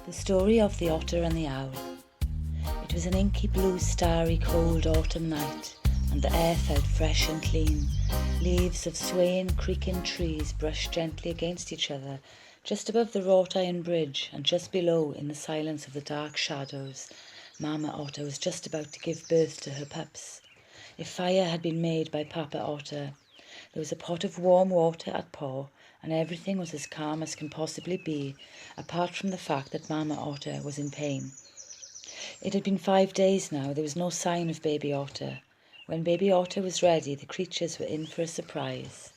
The story of the Otter and the Owl. It was an inky blue, starry, cold autumn night, and the air felt fresh and clean. Leaves of swaying, creaking trees brushed gently against each other, just above the wrought iron bridge, and just below, in the silence of the dark shadows, Mama Otter was just about to give birth to her pups. A fire had been made by Papa Otter. There was a pot of warm water at 𝗂𝗁, and everything was as calm as can possibly be, apart from the fact that Mama Otter was in pain. It had been 5 days now. There was no sign of Baby Otter. When Baby Otter was ready, the creatures were in for a surprise.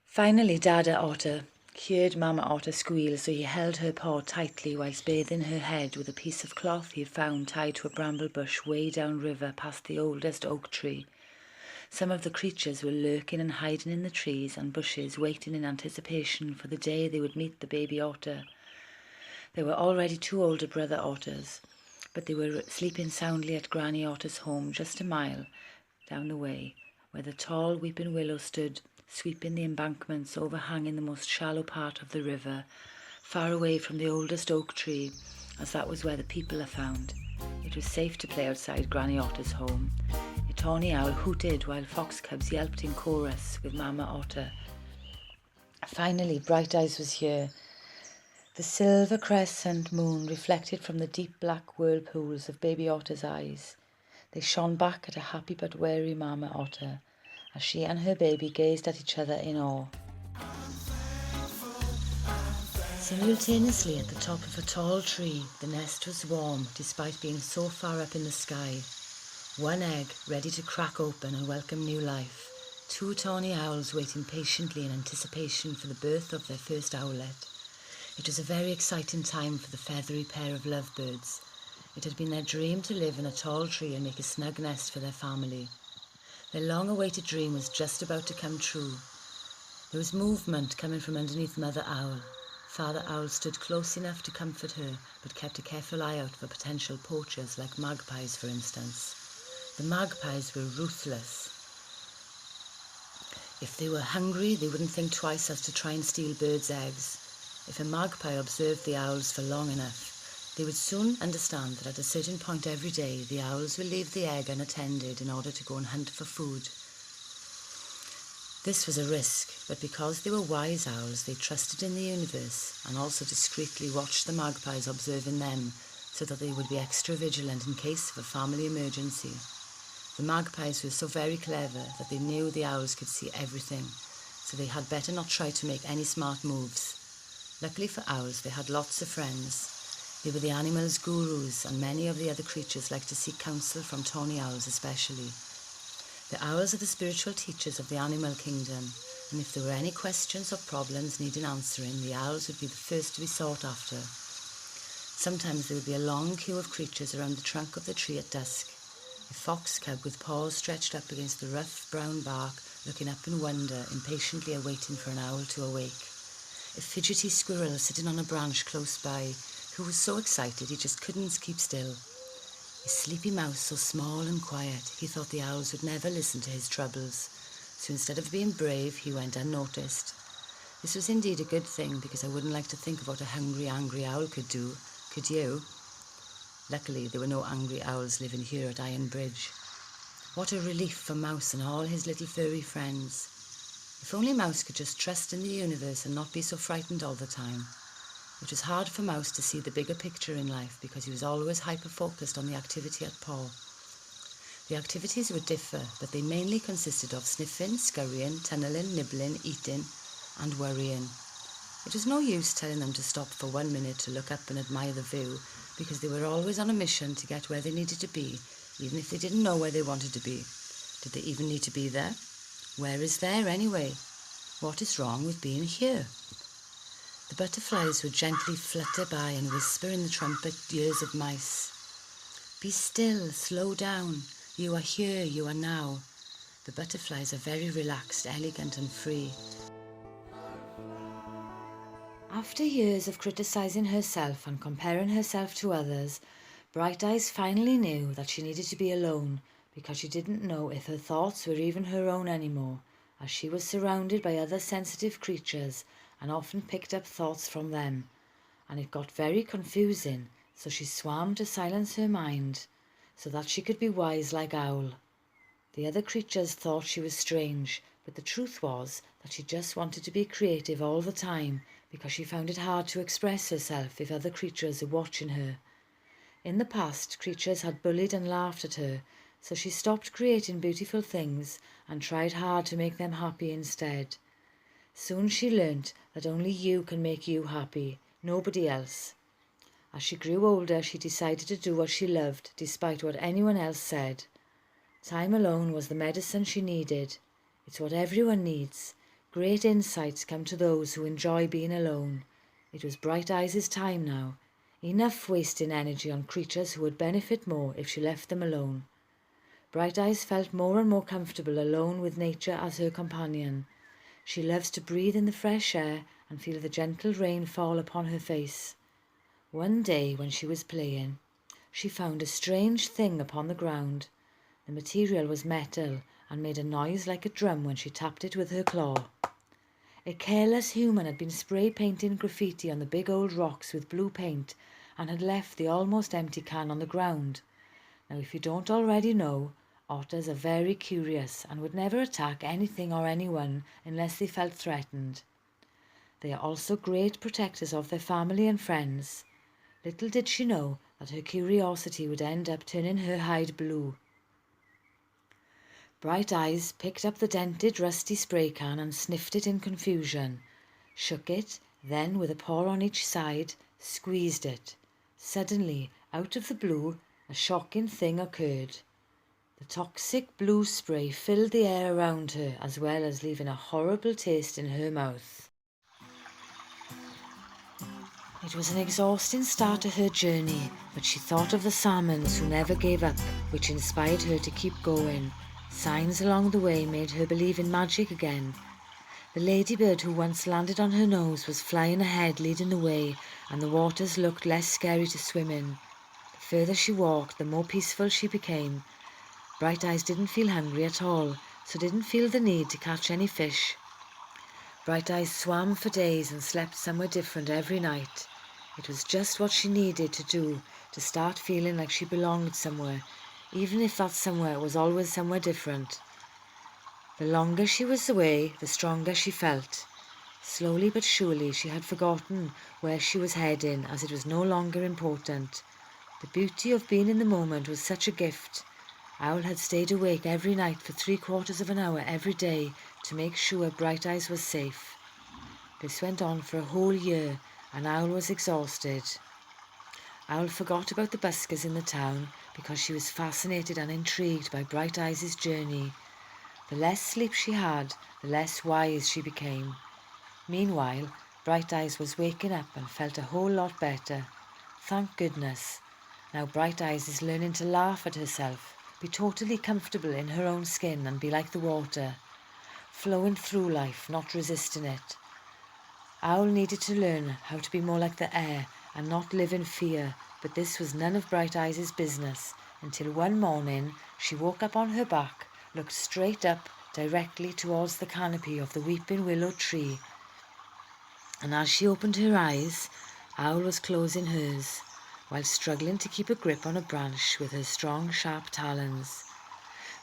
Finally, Dada Otter heard Mama Otter squeal, so he held her paw tightly whilst bathing her head with a piece of cloth he had found tied to a bramble bush way down river past the oldest oak tree. Some of the creatures were lurking and hiding in the trees and bushes, waiting in anticipation for the day they would meet the baby otter. There were already 2 older brother otters, but they were sleeping soundly at Granny Otter's home just a mile down the way, where the tall weeping willow stood, sweeping the embankments overhanging the most shallow part of the river, far away from the oldest oak tree, as that was where the people are found. It was safe to play outside Granny Otter's home. A tawny owl hooted while fox cubs yelped in chorus with Mama Otter. Finally, Bright Eyes was here. The silver crescent moon reflected from the deep black whirlpools of Baby Otter's eyes. They shone back at a happy but wary Mama Otter as she and her baby gazed at each other in awe. Simultaneously, at the top of a tall tree, the nest was warm despite being so far up in the sky. 1 egg ready to crack open and welcome new life. 2 tawny owls waiting patiently in anticipation for the birth of their first owlet. It was a very exciting time for the feathery pair of lovebirds. It had been their dream to live in a tall tree and make a snug nest for their family. Their long-awaited dream was just about to come true. There was movement coming from underneath Mother Owl. Father Owl stood close enough to comfort her, but kept a careful eye out for potential poachers, like magpies, for instance. The magpies were ruthless. If they were hungry, they wouldn't think twice as to try and steal birds' eggs. If a magpie observed the owls for long enough, they would soon understand that at a certain point every day, the owls will leave the egg unattended in order to go and hunt for food. This was a risk, but because they were wise owls, they trusted in the universe and also discreetly watched the magpies observing them so that they would be extra vigilant in case of a family emergency. The magpies were so very clever that they knew the owls could see everything, so they had better not try to make any smart moves. Luckily for owls, they had lots of friends. They were the animals' gurus, and many of the other creatures liked to seek counsel from tawny owls especially. The owls are the spiritual teachers of the animal kingdom, and if there were any questions or problems needing answering, the owls would be the first to be sought after. Sometimes there would be a long queue of creatures around the trunk of the tree at dusk. A fox cub with paws stretched up against the rough brown bark, looking up in wonder, impatiently awaiting for an owl to awake. A fidgety squirrel sitting on a branch close by, who was so excited he just couldn't keep still. A sleepy mouse so small and quiet, he thought the owls would never listen to his troubles. So instead of being brave, he went unnoticed. This was indeed a good thing, because I wouldn't like to think of what a hungry, angry owl could do. Could you? Luckily, there were no angry owls living here at Iron Bridge. What a relief for Mouse and all his little furry friends. If only Mouse could just trust in the universe and not be so frightened all the time. It was hard for Mouse to see the bigger picture in life because he was always hyper-focused on the activity at 𝗂𝗁. The activities would differ, but they mainly consisted of sniffing, scurrying, tunnelling, nibbling, eating, and worrying. It was no use telling them to stop for 1 minute to look up and admire the view, because they were always on a mission to get where they needed to be, even if they didn't know where they wanted to be. Did they even need to be there? Where is there anyway? What is wrong with being here? The butterflies would gently flutter by and whisper in the trumpet ears of mice. Be still, slow down. You are here, you are now. The butterflies are very relaxed, elegant and free. After years of criticizing herself and comparing herself to others, Bright Eyes finally knew that she needed to be alone, because she didn't know if her thoughts were even her own anymore, as she was surrounded by other sensitive creatures and often picked up thoughts from them. and it got very confusing, so she swam to silence her mind, so that she could be wise like Owl. The other creatures thought she was strange, but the truth was that she just wanted to be creative all the time because she found it hard to express herself if other creatures were watching her. In the past, creatures had bullied and laughed at her, so she stopped creating beautiful things and tried hard to make them happy instead. Soon she learnt that only you can make you happy, nobody else. As she grew older, she decided to do what she loved, despite what anyone else said. Time alone was the medicine she needed. It's what everyone needs. Great insights come to those who enjoy being alone. It was Bright Eyes' time now. Enough wasting energy on creatures who would benefit more if she left them alone. Bright Eyes felt more and more comfortable alone with nature as her companion. She loves to breathe in the fresh air and feel the gentle rain fall upon her face. One day when she was playing, she found a strange thing upon the ground. The material was metal and made a noise like a drum when she tapped it with her claw. A careless human had been spray painting graffiti on the big old rocks with blue paint and had left the almost empty can on the ground. Now, if you don't already know, otters are very curious and would never attack anything or anyone unless they felt threatened. They are also great protectors of their family and friends. Little did she know that her curiosity would end up turning her hide blue. Bright Eyes picked up the dented, rusty spray can and sniffed it in confusion, shook it, then with a paw on each side, squeezed it. Suddenly, out of the blue, a shocking thing occurred. The toxic blue spray filled the air around her, as well as leaving a horrible taste in her mouth. It was an exhausting start to her journey, but she thought of the salmons who never gave up, which inspired her to keep going. Signs along the way made her believe in magic again. The ladybird who once landed on her nose was flying ahead, leading the way, and the waters looked less scary to swim in. The further she walked, the more peaceful she became. Bright Eyes didn't feel hungry at all, so didn't feel the need to catch any fish. Bright Eyes swam for days and slept somewhere different every night. It was just what she needed to do to start feeling like she belonged somewhere, even if that somewhere was always somewhere different. The longer she was away, the stronger she felt. Slowly but surely she had forgotten where she was heading, as it was no longer important. The beauty of being in the moment was such a gift. Owl had stayed awake every night for 3/4 of an hour every day to make sure Bright Eyes was safe. This went on for a whole year, and Owl was exhausted. Owl forgot about the buskers in the town because she was fascinated and intrigued by Bright Eyes' journey. The less sleep she had, the less wise she became. Meanwhile, Bright Eyes was waking up and felt a whole lot better. Thank goodness. Now Bright Eyes is learning to laugh at herself, be totally comfortable in her own skin and be like the water, flowing through life, not resisting it. Owl needed to learn how to be more like the air and not live in fear, but this was none of Bright Eyes' business until one morning she woke up on her back, looked straight up directly towards the canopy of the weeping willow tree, and as she opened her eyes, Owl was closing hers, while struggling to keep a grip on a branch with her strong, sharp talons.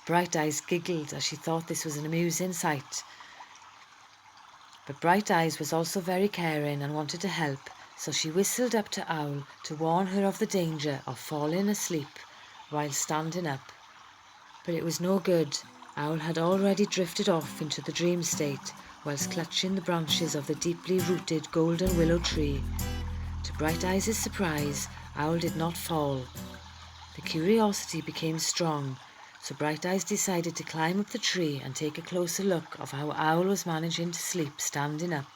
Bright Eyes giggled as she thought this was an amusing sight. But Bright Eyes was also very caring and wanted to help, so she whistled up to Owl to warn her of the danger of falling asleep while standing up. But it was no good. Owl had already drifted off into the dream state whilst clutching the branches of the deeply rooted golden willow tree. To Bright Eyes' surprise, Owl did not fall. The curiosity became strong, so Bright Eyes decided to climb up the tree and take a closer look of how Owl was managing to sleep standing up.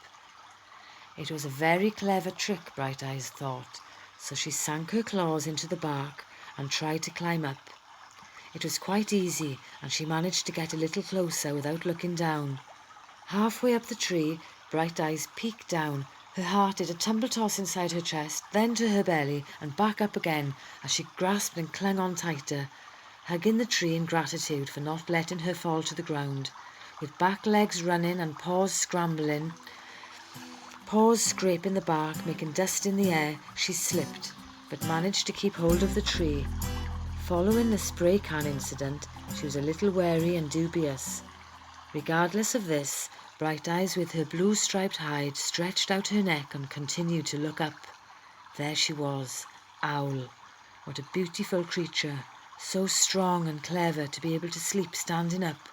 It was a very clever trick, Bright Eyes thought, so she sank her claws into the bark and tried to climb up. It was quite easy, and she managed to get a little closer without looking down. Halfway up the tree, Bright Eyes peeked down. Her heart did a tumble-toss inside her chest, then to her belly, and back up again as she grasped and clung on tighter, hugging the tree in gratitude for not letting her fall to the ground. With back legs running and paws scrambling, paws scraping the bark, making dust in the air, she slipped, but managed to keep hold of the tree. Following the spray can incident, she was a little wary and dubious. Regardless of this, Bright Eyes with her blue striped hide stretched out her neck and continued to look up. There she was, Owl. What a beautiful creature, so strong and clever to be able to sleep standing up.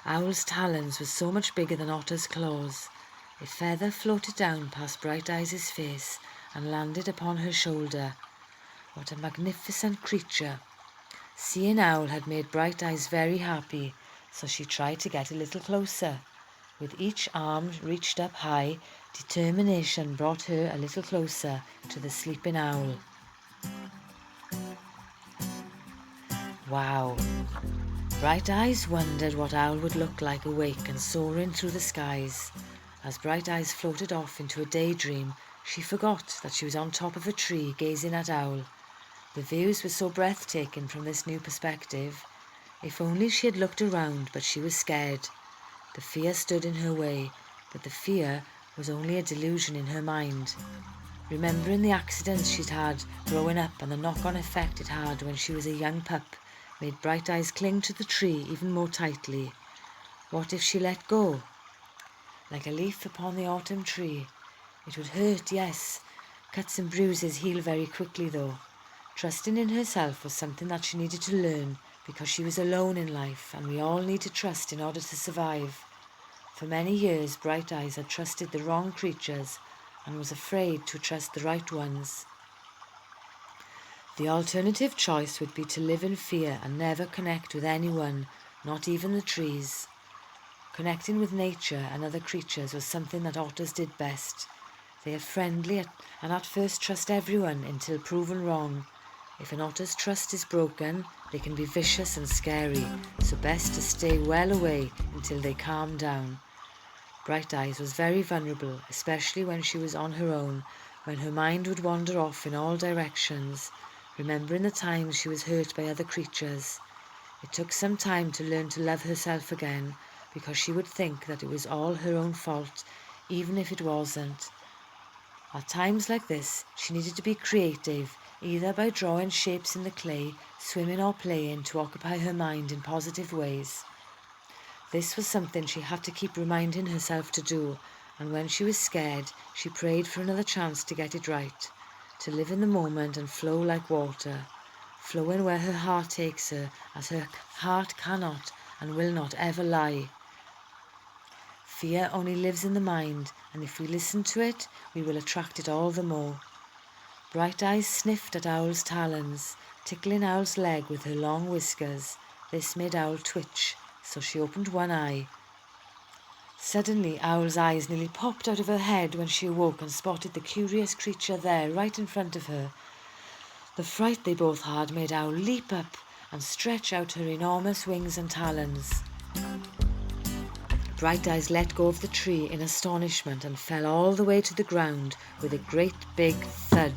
Owl's talons were so much bigger than Otter's claws. A feather floated down past Bright Eyes' face and landed upon her shoulder. What a magnificent creature. Seeing Owl had made Bright Eyes very happy, so she tried to get a little closer. With each arm reached up high, determination brought her a little closer to the sleeping owl. Wow! Bright Eyes wondered what Owl would look like awake and soaring through the skies. As Bright Eyes floated off into a daydream, she forgot that she was on top of a tree gazing at Owl. The views were so breathtaking from this new perspective. If only she had looked around, but she was scared. The fear stood in her way, but the fear was only a delusion in her mind. Remembering the accidents she'd had growing up and the knock-on effect it had when she was a young pup made Bright Eyes cling to the tree even more tightly. What if she let go? Like a leaf upon the autumn tree. It would hurt, yes. Cuts and bruises heal very quickly though. Trusting in herself was something that she needed to learn because she was alone in life, and we all need to trust in order to survive. For many years, Bright Eyes had trusted the wrong creatures and was afraid to trust the right ones. The alternative choice would be to live in fear and never connect with anyone, not even the trees. Connecting with nature and other creatures was something that otters did best. They are friendly and at first trust everyone until proven wrong. If an otter's trust is broken, they can be vicious and scary, so best to stay well away until they calm down. Bright Eyes was very vulnerable, especially when she was on her own, when her mind would wander off in all directions, remembering the times she was hurt by other creatures. It took some time to learn to love herself again, because she would think that it was all her own fault, even if it wasn't. At times like this, she needed to be creative, either by drawing shapes in the clay, swimming or playing to occupy her mind in positive ways. This was something she had to keep reminding herself to do, and when she was scared, she prayed for another chance to get it right, to live in the moment and flow like water, flowing where her heart takes her, as her heart cannot and will not ever lie. Fear only lives in the mind, and if we listen to it, we will attract it all the more. Bright Eyes sniffed at Owl's talons, tickling Owl's leg with her long whiskers. This made Owl twitch, so she opened one eye. Suddenly, Owl's eyes nearly popped out of her head when she awoke and spotted the curious creature there right in front of her. The fright they both had made Owl leap up and stretch out her enormous wings and talons. Bright Eyes let go of the tree in astonishment and fell all the way to the ground with a great big thud.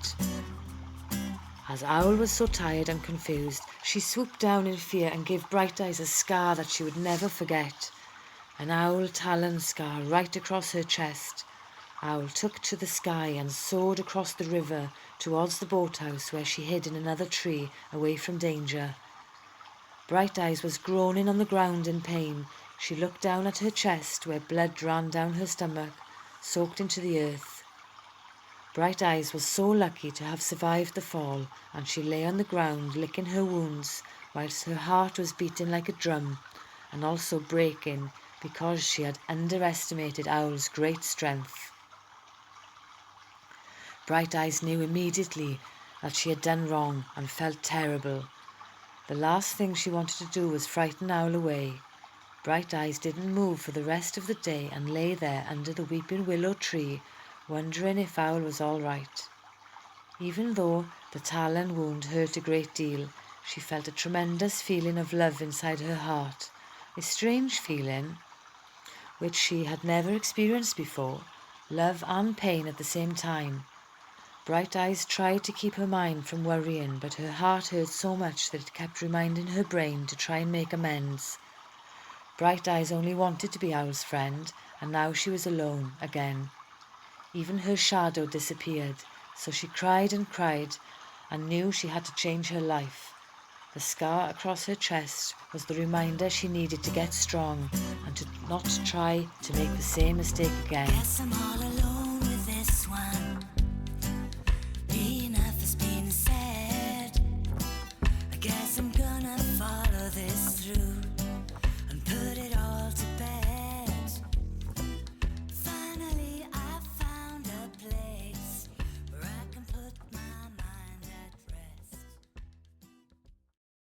As Owl was so tired and confused, she swooped down in fear and gave Bright Eyes a scar that she would never forget. An owl talon scar right across her chest. Owl took to the sky and soared across the river towards the boathouse where she hid in another tree away from danger. Bright Eyes was groaning on the ground in pain. She looked down at her chest where blood ran down her stomach, soaked into the earth. Bright Eyes was so lucky to have survived the fall, and she lay on the ground licking her wounds whilst her heart was beating like a drum and also breaking because she had underestimated Owl's great strength. Bright Eyes knew immediately that she had done wrong and felt terrible. The last thing she wanted to do was frighten Owl away. Bright Eyes didn't move for the rest of the day and lay there under the weeping willow tree, wondering if Owl was all right. Even though the talon wound hurt a great deal, she felt a tremendous feeling of love inside her heart, a strange feeling which she had never experienced before, love and pain at the same time. Bright Eyes tried to keep her mind from worrying, but her heart hurt so much that it kept reminding her brain to try and make amends. Bright Eyes only wanted to be Owl's friend, and now she was alone again. Even her shadow disappeared, so she cried and cried and knew she had to change her life. The scar across her chest was the reminder she needed to get strong and to not try to make the same mistake again.